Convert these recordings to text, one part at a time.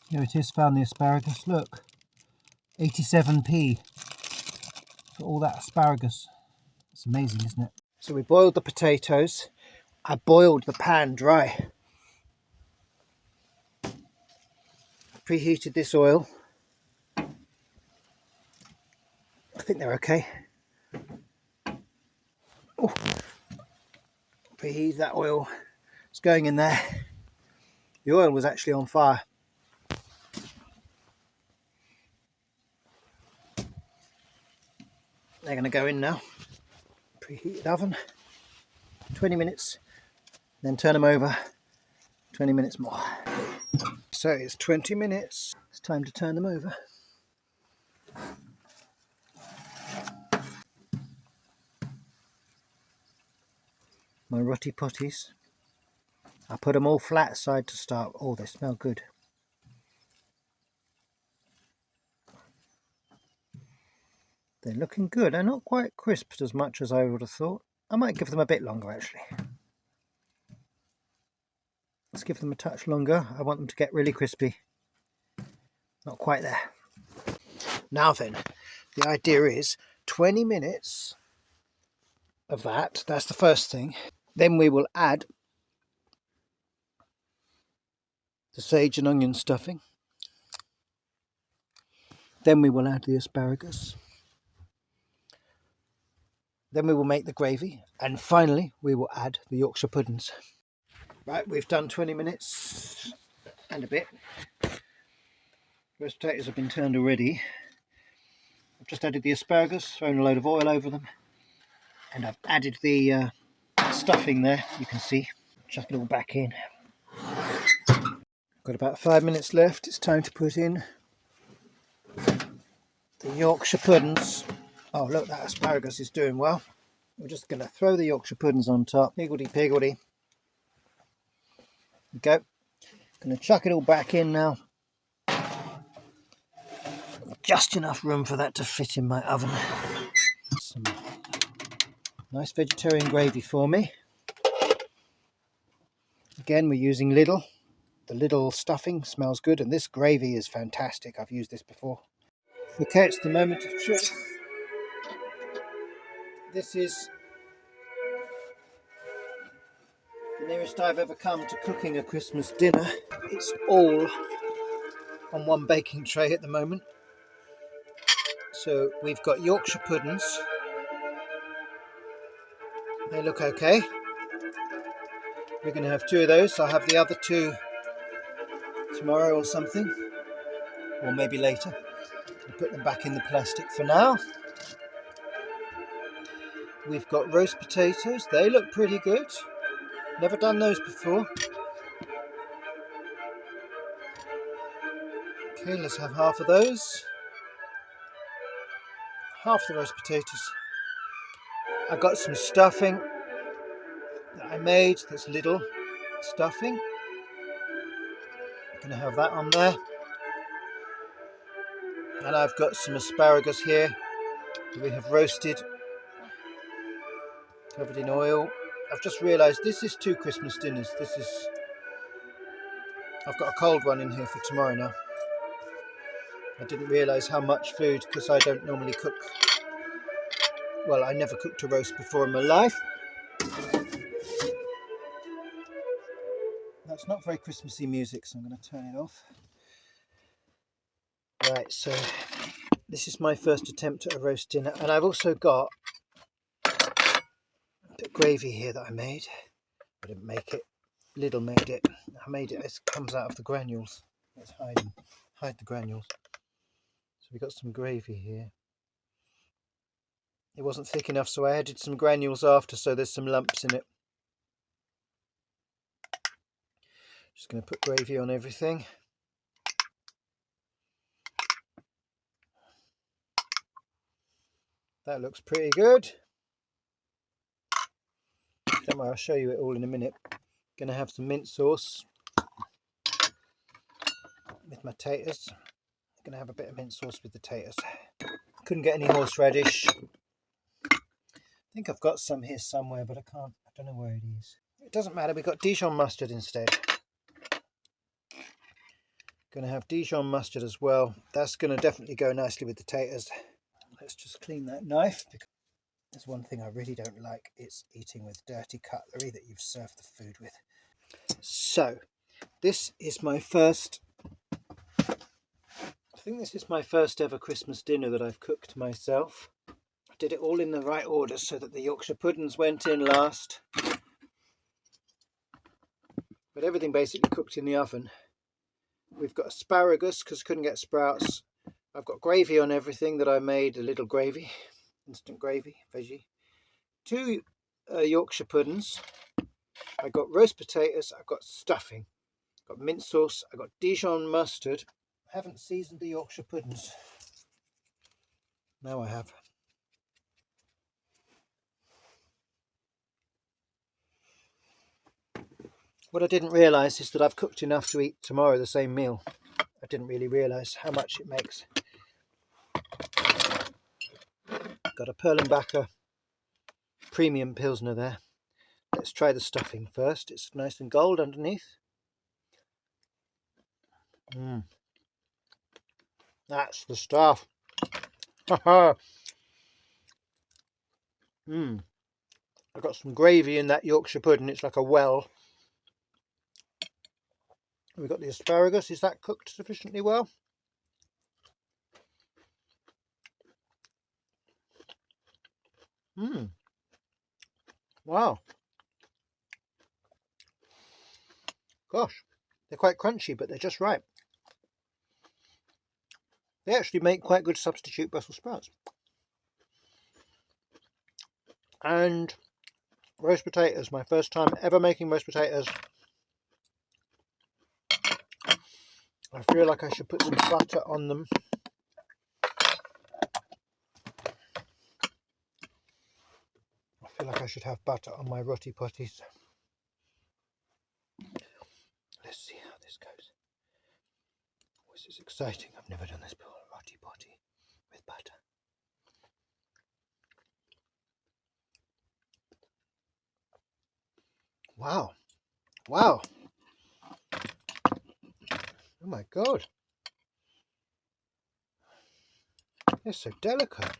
Here it is, found the asparagus, look. 87p for all that asparagus. It's amazing, isn't it? So we boiled the potatoes. I boiled the pan dry. Preheated this oil. I think they're okay. Oh, preheated that oil. It's going in there. The oil was actually on fire. They're going to go in now. Preheated oven. 20 minutes. Then turn them over. 20 minutes more. So it's 20 minutes. It's time to turn them over. My roti potties. I put them all flat side to start. Oh, they smell good. They're looking good. They're not quite crisped as much as I would have thought. I might give them a bit longer actually. Let's give them a touch longer. I want them to get really crispy. Not quite there. Now then, the idea is 20 minutes of that. That's the first thing. Then we will add the sage and onion stuffing. Then we will add the asparagus. Then we will make the gravy. And finally, we will add the Yorkshire puddings. Right, we've done 20 minutes and a bit. Roast potatoes have been turned already. I've just added the asparagus, thrown a load of oil over them. And I've added the stuffing there, you can see. Chuck it all back in. Got about 5 minutes left. It's time to put in the Yorkshire puddings. Oh look, that asparagus is doing well. We're just going to throw the Yorkshire puddings on top. Higgledy-piggledy. Go. Going to chuck it all back in now. Just enough room for that to fit in my oven. Some nice vegetarian gravy for me. Again, we're using Lidl. The Lidl stuffing smells good, and this gravy is fantastic. I've used this before. Okay, it's the moment of truth. This is the nearest I've ever come to cooking a Christmas dinner. It's all on one baking tray at the moment. So we've got Yorkshire puddings. They look okay. We're going to have 2 of those. So I'll have the other 2 tomorrow or something, or maybe later. I'll put them back in the plastic for now. We've got roast potatoes. They look pretty good. Never done those before. Okay, let's have half of those. Half the roast potatoes. I got some stuffing that I made. That's Lidl stuffing. I'm going to have that on there. And I've got some asparagus here that we have roasted, covered in oil. I've just realised this is 2 Christmas dinners. I've got a cold one in here for tomorrow now. I didn't realise how much food, because I don't normally cook. Well, I never cooked a roast before in my life. That's not very Christmassy music, so I'm going to turn it off. Right, so this is my first attempt at a roast dinner, and I've also got a bit of gravy here that I made. I didn't make it. Lidl made it. I made it. It comes out of the granules. Let's hide the granules. So we've got some gravy here. It wasn't thick enough, so I added some granules after, so there's some lumps in it. Just going to put gravy on everything. That looks pretty good. Don't worry, I'll show you it all in a minute. Going to have some mint sauce with my taters. Going to have a bit of mint sauce with the taters. Couldn't get any horseradish. I think I've got some here somewhere, but I don't know where it is. It doesn't matter, we've got Dijon mustard instead. Going to have Dijon mustard as well. That's going to definitely go nicely with the taters. Let's just clean that knife, because there's one thing I really don't like. It's eating with dirty cutlery that you've served the food with. So this is my first, I think this is my first ever Christmas dinner that I've cooked myself. I did it all in the right order so that the Yorkshire puddings went in last, but everything basically cooked in the oven. We've got asparagus because I couldn't get sprouts. I've got gravy on everything that I made, a little gravy, instant gravy, veggie. 2 Yorkshire puddings. I got roast potatoes, I've got stuffing, got mint sauce, I've got Dijon mustard. I haven't seasoned the Yorkshire puddings. Now I have. What I didn't realise is that I've cooked enough to eat tomorrow the same meal. I didn't really realise how much it makes. Got a Perlenbacher premium Pilsner there. Let's try the stuffing first. It's nice and gold underneath. That's the stuff. I've got some gravy in that Yorkshire pudding. It's like a well. We've got the asparagus. Is that cooked sufficiently well? Wow. Gosh, they're quite crunchy, but they're just right. They actually make quite good substitute Brussels sprouts. And roast potatoes, my first time ever making roast potatoes. I feel like I should put some butter on them. I feel like I should have butter on my roti potties. Let's see how this goes. Oh, this is exciting. I've never done this before. Roti potty with butter. Wow. Wow. Oh my God. They're so delicate.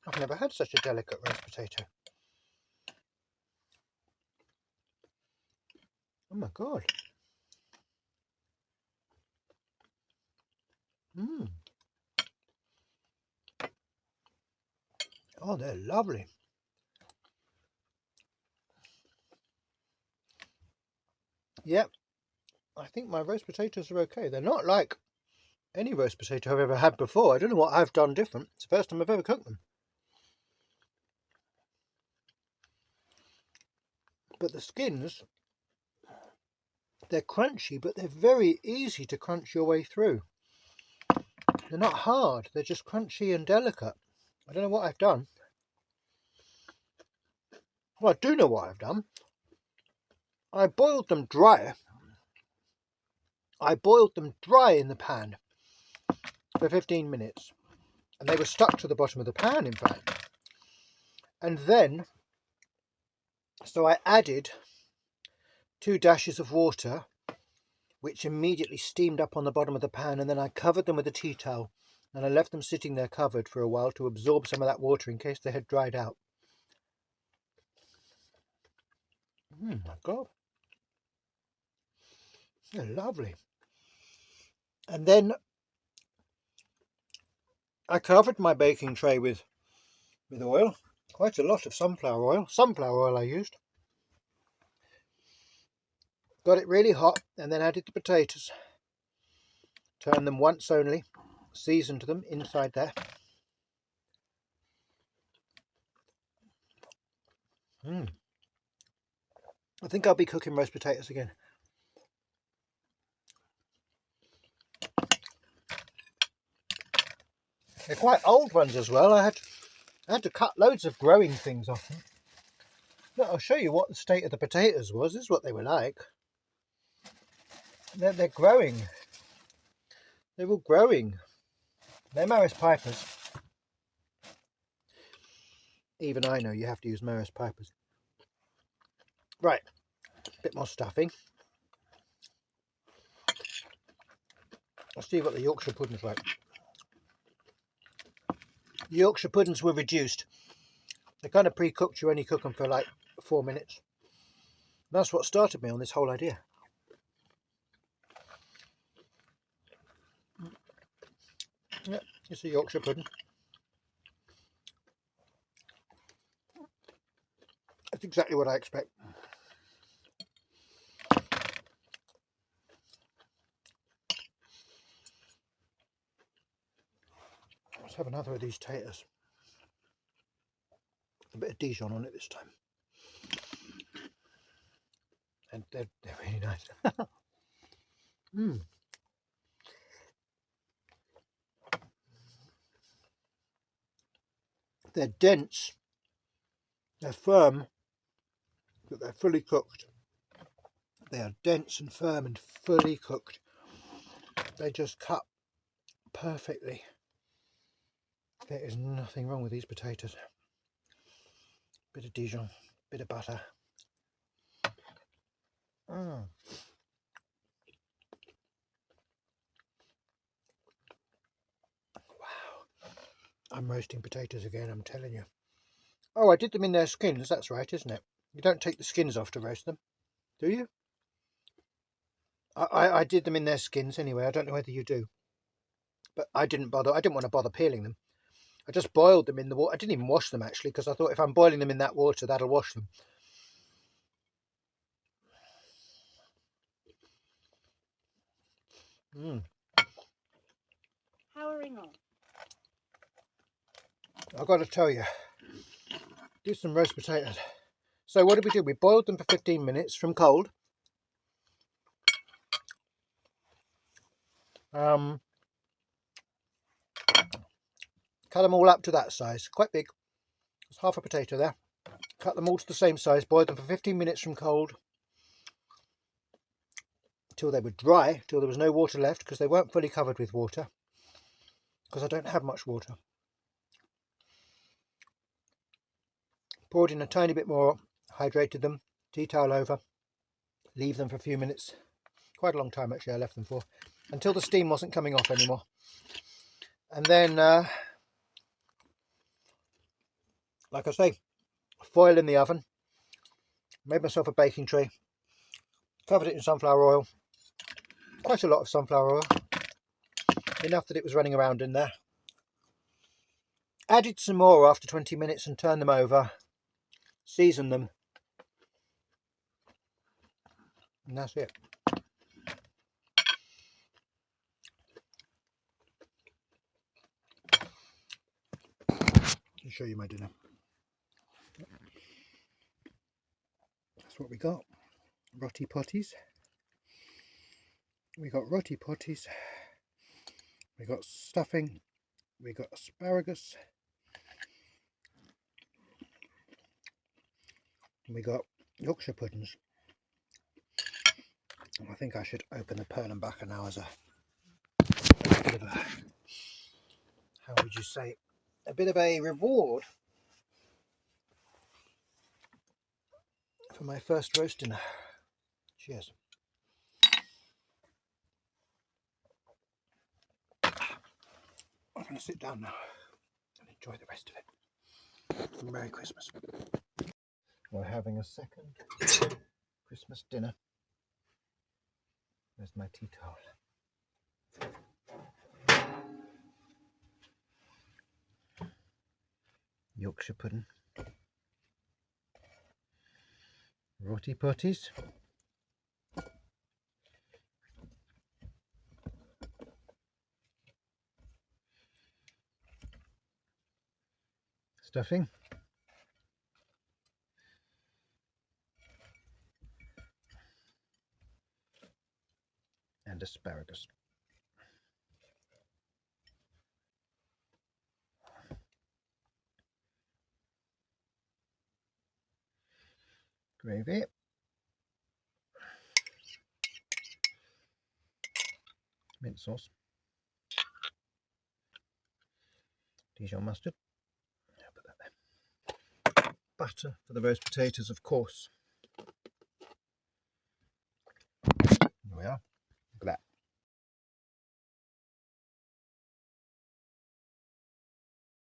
I've never had such a delicate roast potato. Oh my God. Oh, they're lovely. Yep. I think my roast potatoes are okay. They're not like any roast potato I've ever had before. I don't know what I've done different. It's the first time I've ever cooked them. But the skins, they're crunchy, but they're very easy to crunch your way through. They're not hard, they're just crunchy and delicate. I don't know what I've done. Well, I do know what I've done. I boiled them dry. I boiled them dry in the pan for 15 minutes. And they were stuck to the bottom of the pan, in fact. And then, so I added 2 dashes of water, which immediately steamed up on the bottom of the pan, and then I covered them with a tea towel, and I left them sitting there covered for a while to absorb some of that water in case they had dried out. My God, they're lovely. And then I covered my baking tray with oil, quite a lot of sunflower oil I used. Got it really hot, and then added the potatoes. Turned them once only, seasoned them inside there. I think I'll be cooking roast potatoes again. They're quite old ones as well. I had to cut loads of growing things off them. Look, I'll show you what the state of the potatoes was. This is what they were like. They're growing. They're all growing. They're Maris Pipers. Even I know you have to use Maris Pipers. Right, a bit more stuffing. I'll see what the Yorkshire pudding's like. The Yorkshire puddings were reduced. They're kind of pre-cooked. You only cook them for like 4 minutes. That's what started me on this whole idea. Yeah, it's a Yorkshire pudding. That's exactly what I expect. Let's have another of these taters. A bit of Dijon on it this time. And they're really nice. They're dense, they're firm, but they're fully cooked. They are dense and firm and fully cooked. They just cut perfectly. There is nothing wrong with these potatoes. Bit of Dijon, bit of butter. Wow, I'm roasting potatoes again, I'm telling you. Oh, I did them in their skins, that's right, isn't it? You don't take the skins off to roast them, do you? I did them in their skins anyway. I don't know whether you do. But I didn't want to bother peeling them. I just boiled them in the water. I didn't even wash them actually, because I thought if I'm boiling them in that water, that'll wash them. Powering on. I've got to tell you, do some roast potatoes. So what did we do? We boiled them for 15 minutes from cold. Cut them all up to that size, quite big. There's half a potato there. Cut them all to the same size, boiled them for 15 minutes from cold till they were dry, till there was no water left, because they weren't fully covered with water, because I don't have much water. Poured in a tiny bit more, hydrated them, tea towel over, leave them for a few minutes, quite a long time actually I left them for, until the steam wasn't coming off anymore. And then, like I say, foil in the oven, made myself a baking tray, covered it in sunflower oil, quite a lot of sunflower oil, enough that it was running around in there. Added some more after 20 minutes and turned them over, seasoned them, and that's it. I'll show you my dinner. That's what we got. Roti potties. We got roti potties. We got stuffing. We got asparagus. And we got Yorkshire puddings. I think I should open the Pearl and Backer now as a bit of a, how would you say, a bit of a reward for my first roast dinner. Cheers. I'm going to sit down now and enjoy the rest of it. Merry Christmas. We're having a second Christmas dinner. There's my tea towel. Yorkshire pudding. Roti potties. Stuffing. And asparagus. Gravy. Mint sauce. Dijon mustard. I'll put that there. Butter for the roast potatoes, of course.